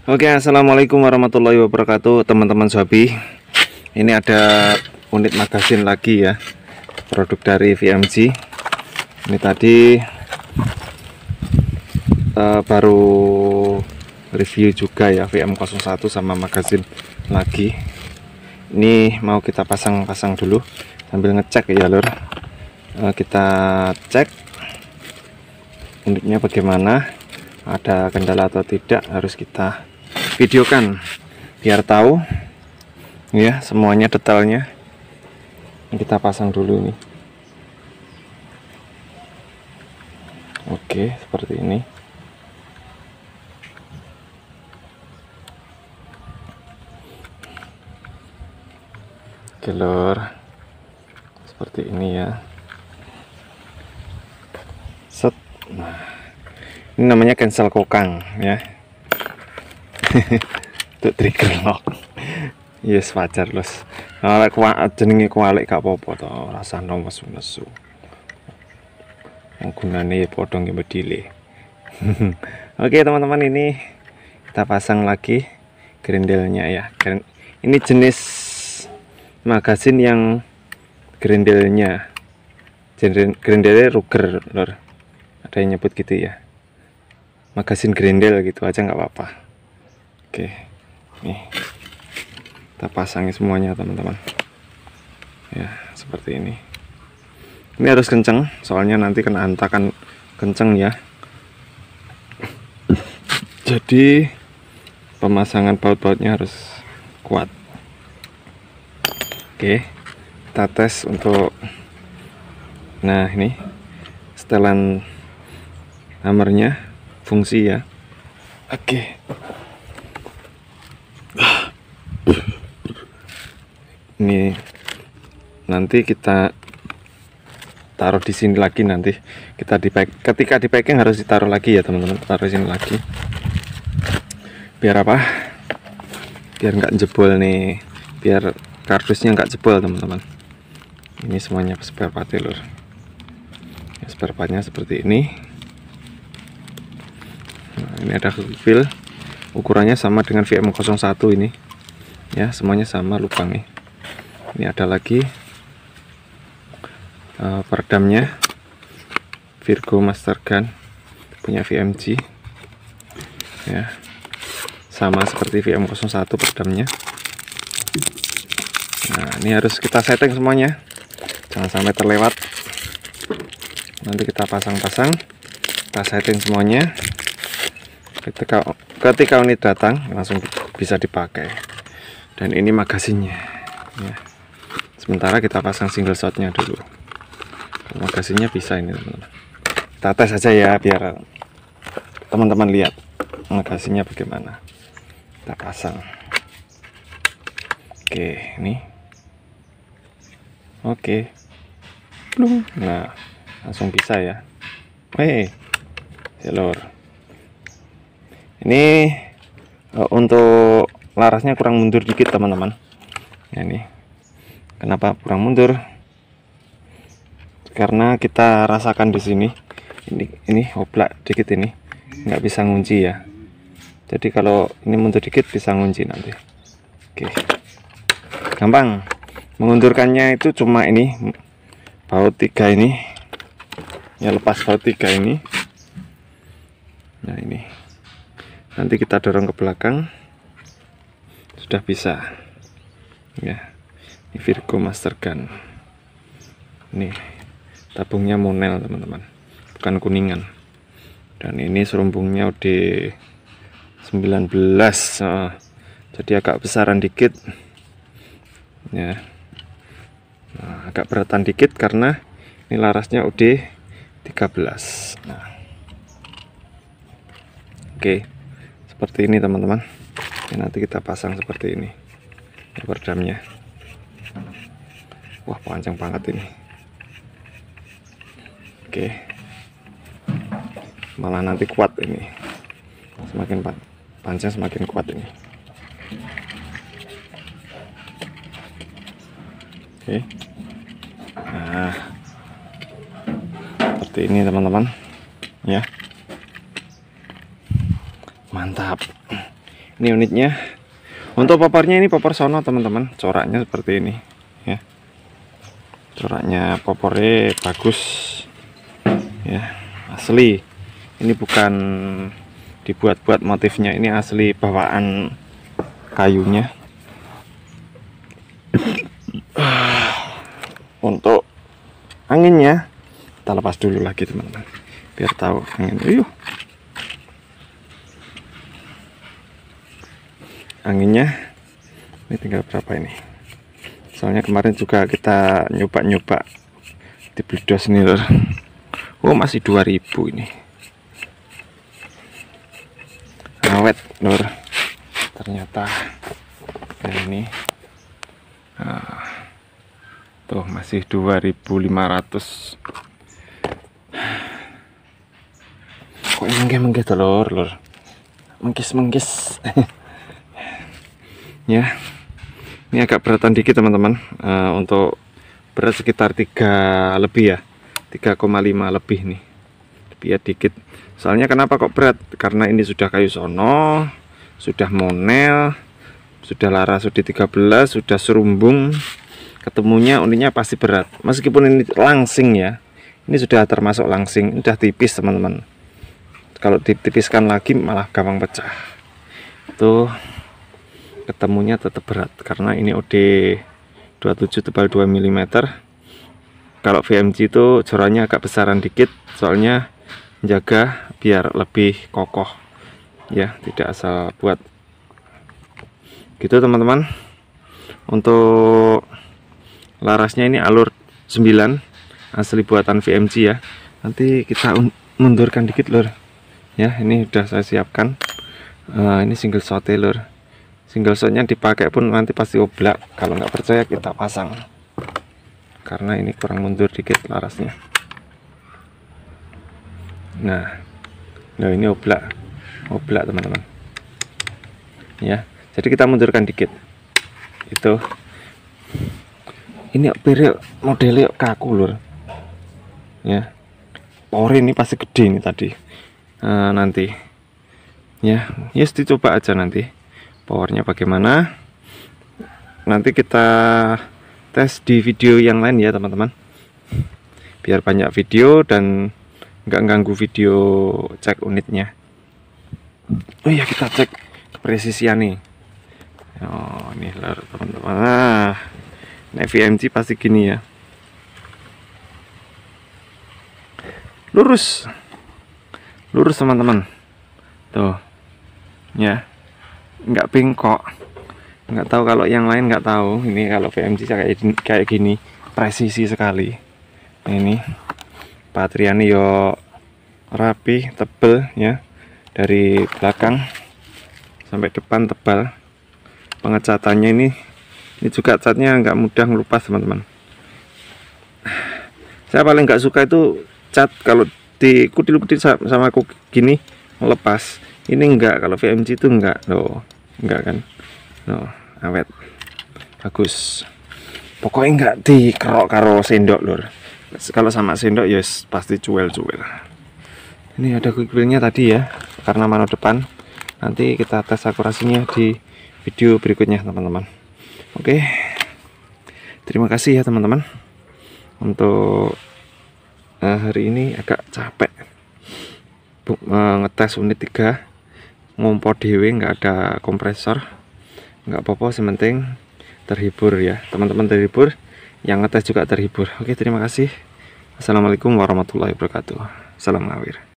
Oke, assalamualaikum warahmatullahi wabarakatuh, teman-teman Sobi. Ini ada unit magasin lagi ya, produk dari VMG. Ini tadi baru review juga ya, VM01 sama magasin lagi. Ini mau kita pasang-pasang dulu sambil ngecek ya lur. Kita cek unitnya bagaimana, ada kendala atau tidak, harus kita videokan biar tahu ya semuanya detailnya. Kita pasang dulu ini. Oke, seperti ini. Oke lor, seperti ini ya. Set. Nah, ini namanya cancel kokang ya. Untuk trigger lock. Yes, wajar los. Jenenge kualik gak apa-apa to, rasane nesu-nesu. Yang gunane padha nggih bedile. Oke teman-teman, ini kita pasang lagi grendelnya ya. Ini jenis magasin yang grendelnya, grendelnya Ruger lor. Ada yang nyebut gitu ya, magasin grendel gitu aja nggak apa-apa. Oke, nih kita pasangin semuanya teman-teman ya, seperti ini. Ini harus kenceng soalnya nanti kena hantakan kenceng ya, jadi pemasangan baut-bautnya harus kuat. Oke, kita tes untuk, nah ini setelan hammernya fungsi ya. Oke, ini nanti kita taruh di sini lagi, nanti kita ketika di packing harus ditaruh lagi ya teman-teman, taruh sini lagi biar apa, biar nggak jebol nih, biar kardusnya nggak jebol teman-teman. Ini semuanya spare part lur ya, spare partnya seperti ini. Nah, ini ada fil ukurannya sama dengan VM01 ini ya, semuanya sama lubang nih. Ini ada lagi peredamnya Virgo Master Gun punya VMG ya, sama seperti VM01 peredamnya. Nah, ini harus kita setting semuanya, jangan sampai terlewat. Nanti kita pasang-pasang, kita setting semuanya. Ketika unit datang langsung bisa dipakai. Dan ini magasinnya ya. Sementara kita pasang single shotnya dulu. Magasinnya bisa ini teman-teman. Kita tes aja ya biar teman-teman lihat magasinnya bagaimana. Kita pasang. Oke, ini. Oke. Nah, langsung bisa ya. Lor. Ini untuk larasnya kurang mundur dikit teman-teman. Ya, ini. Kenapa kurang mundur? Karena kita rasakan di sini. Ini oblak dikit, ini nggak bisa ngunci ya. Jadi kalau ini mundur dikit bisa ngunci nanti. Oke. Gampang. Mengundurkannya itu cuma ini baut 3 ini. Ya, lepas baut 3 ini. Nah, ini. Nanti kita dorong ke belakang. Sudah bisa. Ya. Ini Virgo Master Gun. Nih, tabungnya monel teman-teman, bukan kuningan. Dan ini serumbungnya UD 19, jadi agak besaran dikit ya. Nah, agak beratan dikit karena ini larasnya UD 13. Nah, oke, seperti ini teman-teman. Nanti kita pasang seperti ini peredamnya. Wah, panjang banget ini. Oke, malah nanti kuat ini, semakin panjang semakin kuat ini. Oke, nah seperti ini teman-teman ya. Mantap. Ini unitnya. Untuk popornya ini popor sono teman-teman, coraknya seperti ini ya. Coraknya popornya bagus ya, asli. Ini bukan dibuat-buat motifnya, ini asli bawaan kayunya. Untuk anginnya kita lepas dulu lagi teman-teman, biar tahu angin. Anginnya ini tinggal berapa ini, soalnya kemarin juga kita nyoba-nyoba di bledos nih lor. Oh masih 2000 ini, awet lor ternyata. Kayak ini tuh masih 2500. Kok menggih-menggih telur lor, menggis ya. Ini agak beratan dikit teman-teman, untuk berat sekitar 3 lebih ya, 3,5 lebih nih, lebih ya dikit. Soalnya kenapa kok berat, karena ini sudah kayu sono, sudah monel, sudah laras, sudah 13, sudah serumbung, ketemunya unitnya pasti berat. Meskipun ini langsing ya, ini sudah termasuk langsing, udah tipis teman-teman. Kalau ditipiskan lagi malah gampang pecah. Tuh ketemunya tetap berat karena ini OD 27 tebal 2 mm. Kalau VMG itu coraknya agak besaran dikit, soalnya menjaga biar lebih kokoh ya, tidak asal buat gitu teman-teman. Untuk larasnya ini alur 9 asli buatan VMG ya. Nanti kita mundurkan dikit lor ya. Ini udah saya siapkan. Ini single shot lor. Single shotnya dipakai pun nanti pasti oblak. Kalau nggak percaya kita pasang, karena ini kurang mundur dikit larasnya. Nah ini oblak teman-teman ya. Jadi kita mundurkan dikit. Itu ini peril modelnya kaku lur ya. Power ini pasti gede ini tadi. Nanti ya, yes dicoba aja nanti powernya bagaimana. Nanti kita tes di video yang lain ya teman-teman, biar banyak video dan nggak ganggu video cek unitnya. Oh iya, kita cek kepresisian nih. Oh ini lor teman-teman. Ini VMG pasti gini ya, lurus teman-teman tuh ya, nggak bengkok. Nggak tahu kalau yang lain, nggak tahu. Ini kalau VMG kayak gini presisi sekali. Ini bateriannya yo rapi, tebel ya, dari belakang sampai depan tebal. Pengecatannya ini juga catnya nggak mudah ngelupas teman-teman. Saya paling nggak suka itu cat kalau dikutil-kutil sama aku gini melepas. Ini enggak, kalau VMG itu enggak loh, enggak kan. No, awet, bagus. Pokoknya enggak dikerok karo sendok lur. Kalau sama sendok yes pasti cuel-cuel. Ini ada quick wheel-nya tadi ya, karena mano depan. Nanti kita tes akurasinya di video berikutnya teman-teman. Oke, terima kasih ya teman-teman. Untuk hari ini agak capek ngetes unit 3, ngompor dewe, nggak ada kompresor. Nggak apa-apa, sementing terhibur ya teman-teman, terhibur, yang ngetes juga terhibur. Oke, terima kasih. Assalamualaikum warahmatullahi wabarakatuh. Salam ngawir.